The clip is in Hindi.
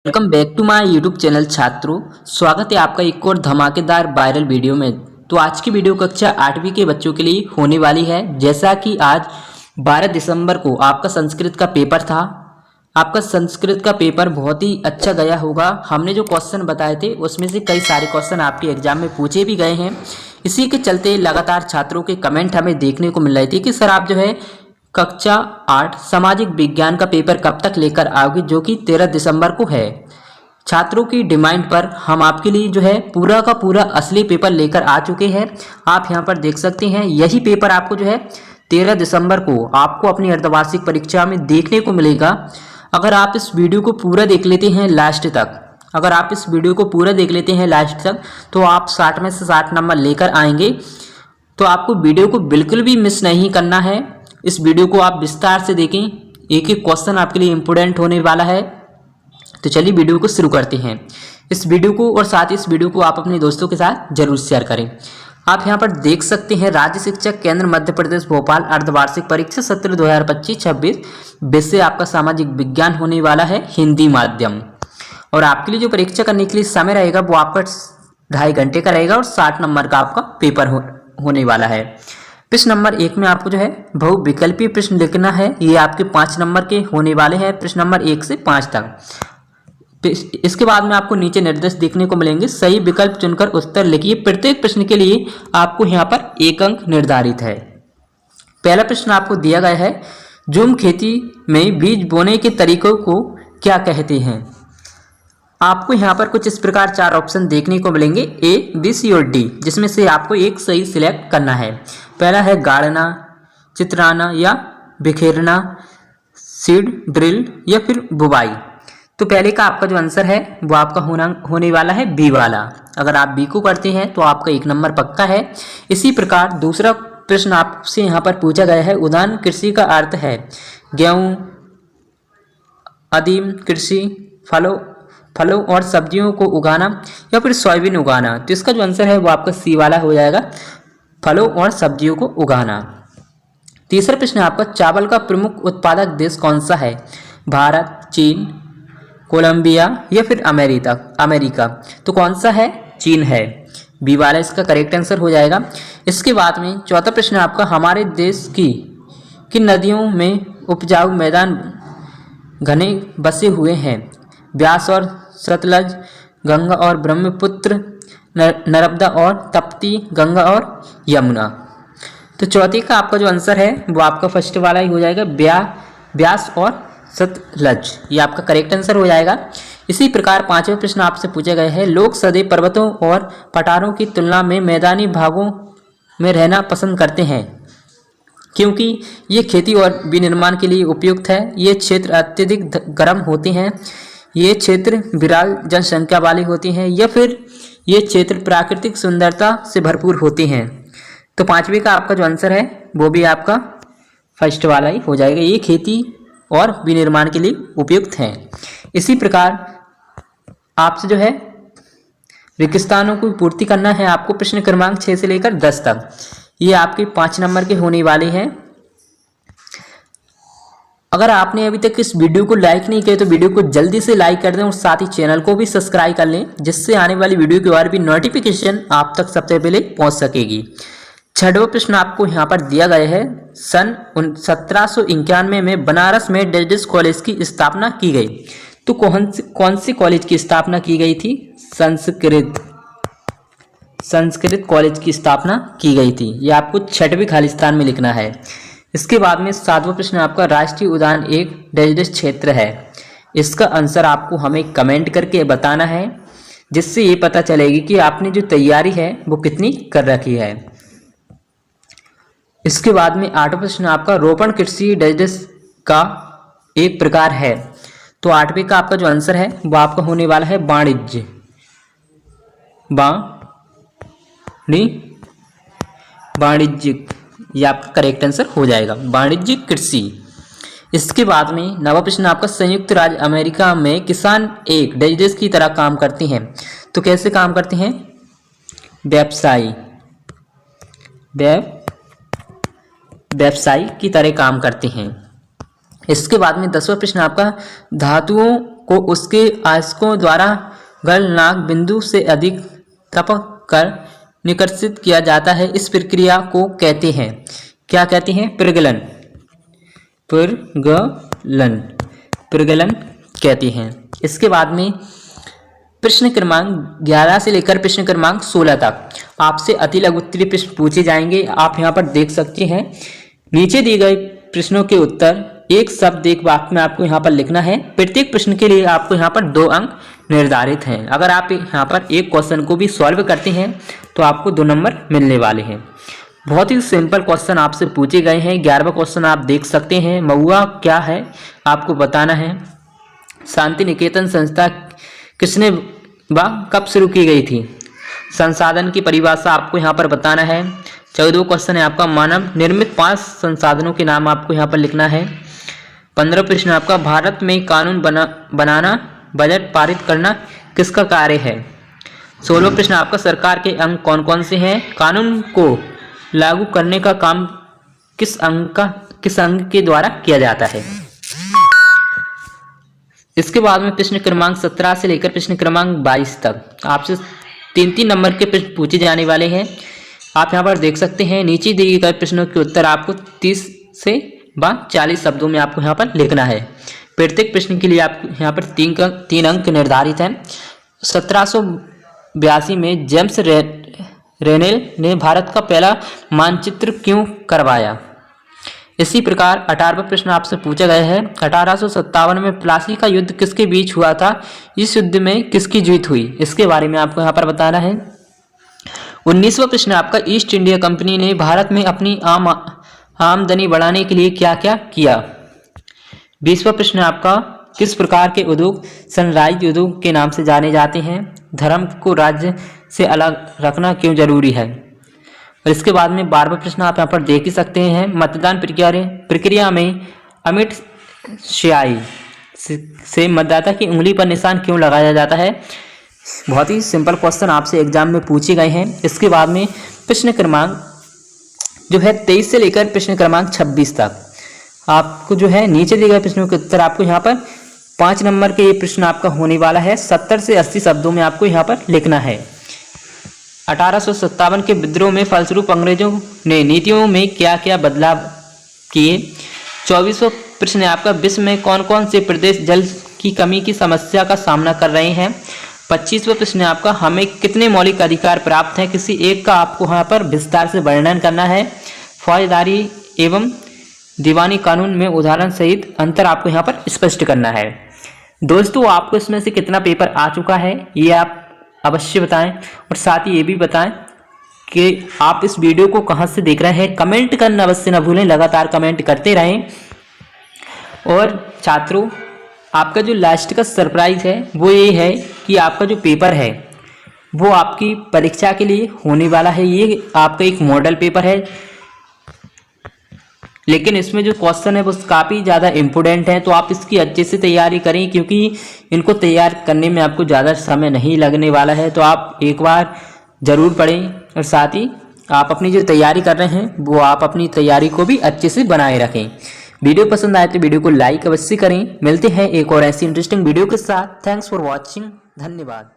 Welcome back to my YouTube channel छात्रों। स्वागत है आपका एक और धमाकेदार वायरल वीडियो में। तो आज की वीडियो कक्षा 8वीं के बच्चों के लिए होने वाली है। जैसा कि आज 12 दिसंबर को आपका संस्कृत का पेपर था। आपका संस्कृत का पेपर बहुत ही अच्छा गया होगा। हमने जो क्वेश्चन बताए थे उसमें से कई सारे क्वेश्चन आपके एग्जाम में पूछे भी गए हैं। इसी के चलते लगातार छात्रों के कमेंट हमें देखने को मिल रहे थे कि सर आप जो है कक्षा 8 सामाजिक विज्ञान का पेपर कब तक लेकर आओगे, जो कि 13 दिसंबर को है। छात्रों की डिमांड पर हम आपके लिए जो है पूरा का पूरा असली पेपर लेकर आ चुके हैं। आप यहां पर देख सकते हैं, यही पेपर आपको जो है 13 दिसंबर को आपको अपनी अर्धवार्षिक परीक्षा में देखने को मिलेगा। अगर आप इस वीडियो को पूरा देख लेते हैं लास्ट तक, अगर आप इस वीडियो को पूरा देख लेते हैं लास्ट तक, तो आप 60 में से 60 नंबर लेकर आएंगे। तो आपको वीडियो को बिल्कुल भी मिस नहीं करना है। इस वीडियो को आप विस्तार से देखें, एक एक क्वेश्चन आपके लिए इम्पोर्टेंट होने वाला है। तो चलिए वीडियो को शुरू करते हैं। इस वीडियो को और साथ ही इस वीडियो को आप अपने दोस्तों के साथ जरूर शेयर करें। आप यहां पर देख सकते हैं, राज्य शिक्षक केंद्र मध्य प्रदेश भोपाल अर्धवार्षिक परीक्षा सत्र 2025-26 विषय आपका सामाजिक विज्ञान होने वाला है, हिंदी माध्यम। और आपके लिए जो परीक्षा करने के लिए समय रहेगा वो आपका 2.5 घंटे का रहेगा और 60 नंबर का आपका पेपर होने वाला है। प्रश्न नंबर 1 में आपको जो है बहुविकल्पीय प्रश्न लिखना है। ये आपके 5 नंबर के होने वाले हैं, प्रश्न नंबर 1 से 5 तक। इसके बाद में आपको नीचे निर्देश देखने को मिलेंगे। सही विकल्प चुनकर उत्तर लिखिए। प्रत्येक प्रश्न के लिए आपको यहाँ पर 1 अंक निर्धारित है। पहला प्रश्न आपको दिया गया है, झूम खेती में बीज बोने के तरीकों को क्या कहते हैं। आपको यहाँ पर कुछ इस प्रकार 4 ऑप्शन देखने को मिलेंगे, ए, बी, सी और डी, जिसमें से आपको एक सही सिलेक्ट करना है। पहला है गाड़ना, चितराना या बिखेरना, सीड ड्रिल या फिर बुवाई। तो पहले का आपका जो आंसर है वो आपका होने वाला है बी वाला। अगर आप बी को करते हैं तो आपका 1 नंबर पक्का है। इसी प्रकार दूसरा प्रश्न आपसे यहाँ पर पूछा गया है, उदाहरण कृषि का अर्थ है गेहूं, आदिम कृषि, फलों और सब्जियों को उगाना या फिर सोयाबीन उगाना। तो इसका जो आंसर है वो आपका सी वाला हो जाएगा, फलों और सब्जियों को उगाना। तीसरा प्रश्न आपका, चावल का प्रमुख उत्पादक देश कौन सा है। भारत, चीन, कोलंबिया या फिर अमेरिका। तो कौन सा है, चीन है, बी वाला इसका करेक्ट आंसर हो जाएगा। इसके बाद में चौथा प्रश्न आपका, हमारे देश की किन नदियों में उपजाऊ मैदान घने बसे हुए हैं। ब्यास और सतलज, गंगा और ब्रह्मपुत्र, नर्मदा और तप्ती, गंगा और यमुना। तो चौथे का आपका जो आंसर है वो आपका फर्स्ट वाला ही हो जाएगा, ब्यास और सतलज, ये आपका करेक्ट आंसर हो जाएगा। इसी प्रकार 5वें प्रश्न आपसे पूछा गया है, लोग सदैव पर्वतों और पठारों की तुलना में मैदानी भागों में रहना पसंद करते हैं क्योंकि ये खेती और विनिर्माण के लिए उपयुक्त है। ये क्षेत्र अत्यधिक गर्म होते हैं, ये क्षेत्र विराल जनसंख्या वाले होते हैं या फिर ये क्षेत्र प्राकृतिक सुंदरता से भरपूर होते हैं। तो 5वें का आपका जो आंसर है वो भी आपका फर्स्ट वाला ही हो जाएगा, ये खेती और विनिर्माण के लिए उपयुक्त हैं। इसी प्रकार आपसे जो है रेगिस्तानों को पूर्ति करना है आपको, प्रश्न क्रमांक 6 से लेकर 10 तक। ये आपके 5 नंबर के होने वाले हैं। अगर आपने अभी तक इस वीडियो को लाइक नहीं किया तो वीडियो को जल्दी से लाइक कर दें और साथ ही चैनल को भी सब्सक्राइब कर लें, जिससे आने वाली वीडियो के बारे में नोटिफिकेशन आप तक सबसे पहले पहुंच सकेगी। 6वां प्रश्न आपको यहाँ पर दिया गया है, सन 1791 में बनारस में डेजिस कॉलेज की स्थापना की गई। तो कौन से कॉलेज की स्थापना की गई थी। संस्कृत कॉलेज की स्थापना की गई थी। ये आपको 6वें खालिस्तान में लिखना है। इसके बाद में 7वां प्रश्न आपका, राष्ट्रीय उद्यान एक डेजिस क्षेत्र है। इसका आंसर आपको हमें कमेंट करके बताना है, जिससे ये पता चलेगी कि आपने जो तैयारी है वो कितनी कर रखी है। इसके बाद में 8वां प्रश्न आपका, रोपण कृषि डेजिस का एक प्रकार है। तो 8वें का आपका जो आंसर है वो आपका होने वाला है वाणिज्यिक, ये आपका करेक्ट आंसर हो जाएगा, वाणिज्यिक कृषि। इसके बाद में 9वां प्रश्न आपका, संयुक्त राज्य अमेरिका में किसान एक डेजिस की तरह काम करते हैं। तो कैसे काम करते हैं, व्यवसायी की तरह काम करते हैं। इसके बाद में 10वां प्रश्न आपका, धातुओं को उसके आयस्कों द्वारा गलनांक बिंदु से अधिक टपक कर निष्कासित किया जाता है। इस प्रक्रिया को कहते हैं, क्या कहते हैं? प्रगलन। प्रगलन कहते हैं। इसके बाद में प्रश्न क्रमांक 11 से लेकर प्रश्न क्रमांक 16 तक आपसे अति लघु उत्तरीय प्रश्न पूछे जाएंगे। आप यहाँ पर देख सकते हैं नीचे दिए गए प्रश्नों के उत्तर एक शब्द एक वाक्य में आपको यहाँ पर लिखना है। प्रत्येक प्रश्न के लिए आपको यहाँ पर 2 अंक निर्धारित हैं। अगर आप यहाँ पर एक क्वेश्चन को भी सॉल्व करते हैं तो आपको 2 नंबर मिलने वाले हैं। बहुत ही सिंपल क्वेश्चन आपसे पूछे गए हैं। 11वां क्वेश्चन आप देख सकते हैं। महुआ क्या है आपको बताना है। शांति निकेतन संस्था किसने व कब शुरू की गई थी? संसाधन की परिभाषा आपको यहाँ पर बताना है। 14वां क्वेश्चन है आपका मानव निर्मित 5 संसाधनों के नाम आपको यहाँ पर लिखना है। 15वां प्रश्न आपका भारत में कानून बनाना बजट पारित करना किसका कार्य है? 16वां प्रश्न आपका सरकार के अंग कौन कौन से हैं? कानून को लागू करने का काम किस अंग के द्वारा किया जाता है? इसके बाद में प्रश्न क्रमांक 17 से लेकर प्रश्न क्रमांक 22 तक आपसे 3-3 नंबर के प्रश्न पूछे जाने वाले हैं। आप यहाँ पर देख सकते हैं नीचे दिए गए प्रश्नों के उत्तर आपको 30 से 40 शब्दों में आपको यहाँ पर लिखना है। प्रत्येक प्रश्न के लिए आपको यहाँ पर 3 अंक निर्धारित हैं। 1782 में जेम्स रेनेल ने भारत का पहला मानचित्र क्यों करवाया? इसी प्रकार 18वां प्रश्न आपसे पूछा गया है। 1857 में प्लासी का युद्ध किसके बीच हुआ था? इस युद्ध में किसकी जीत हुई? इसके बारे में आपको यहाँ पर बताना है। 19वां प्रश्न आपका ईस्ट इंडिया कंपनी ने भारत में अपनी आमदनी बढ़ाने के लिए क्या क्या किया? 20वां प्रश्न आपका किस प्रकार के उद्योग सनराइज उद्योग के नाम से जाने जाते हैं? धर्म को राज्य से अलग रखना क्यों जरूरी है? और इसके बाद में 12वां प्रश्न आप यहाँ पर देख ही सकते हैं। मतदान प्रक्रिया में अमिट स्याही से मतदाता की उंगली पर निशान क्यों लगाया जाता है? बहुत ही सिंपल क्वेश्चन आपसे एग्जाम में पूछे गए हैं। इसके बाद में प्रश्न क्रमांक जो है 23 से लेकर प्रश्न क्रमांक 26 तक आपको जो है नीचे दिए गए प्रश्नों के उत्तर आपको यहाँ पर 5 नंबर के ये प्रश्न आपका होने वाला है। 70 से 80 शब्दों में आपको यहाँ पर लिखना है। 1857 के विद्रोह में फलस्वरूप अंग्रेजों ने नीतियों में क्या क्या बदलाव किए? 24वां प्रश्न है आपका विश्व में कौन कौन से प्रदेश जल की कमी की समस्या का सामना कर रहे हैं? 25वां प्रश्न है आपका हमें कितने मौलिक अधिकार प्राप्त हैं? किसी एक का आपको यहाँ पर विस्तार से वर्णन करना है। फौजदारी एवं दीवानी कानून में उदाहरण सहित अंतर आपको यहाँ पर स्पष्ट करना है। दोस्तों आपको इसमें से कितना पेपर आ चुका है ये आप अवश्य बताएं और साथ ही ये भी बताएं कि आप इस वीडियो को कहां से देख रहे हैं। कमेंट करना अवश्य न भूलें, लगातार कमेंट करते रहें। और छात्रों आपका जो लास्ट का सरप्राइज है वो ये है कि आपका जो पेपर है वो आपकी परीक्षा के लिए होने वाला है। ये आपका एक मॉडल पेपर है, लेकिन इसमें जो क्वेश्चन है वो काफ़ी ज़्यादा इम्पोर्टेंट है, तो आप इसकी अच्छे से तैयारी करें क्योंकि इनको तैयार करने में आपको ज़्यादा समय नहीं लगने वाला है। तो आप एक बार ज़रूर पढ़ें और साथ ही आप अपनी जो तैयारी कर रहे हैं वो आप अपनी तैयारी को भी अच्छे से बनाए रखें। वीडियो पसंद आए तो वीडियो को लाइक अवश्य करें। मिलते हैं एक और ऐसी इंटरेस्टिंग वीडियो के साथ। Thanks for watching. धन्यवाद।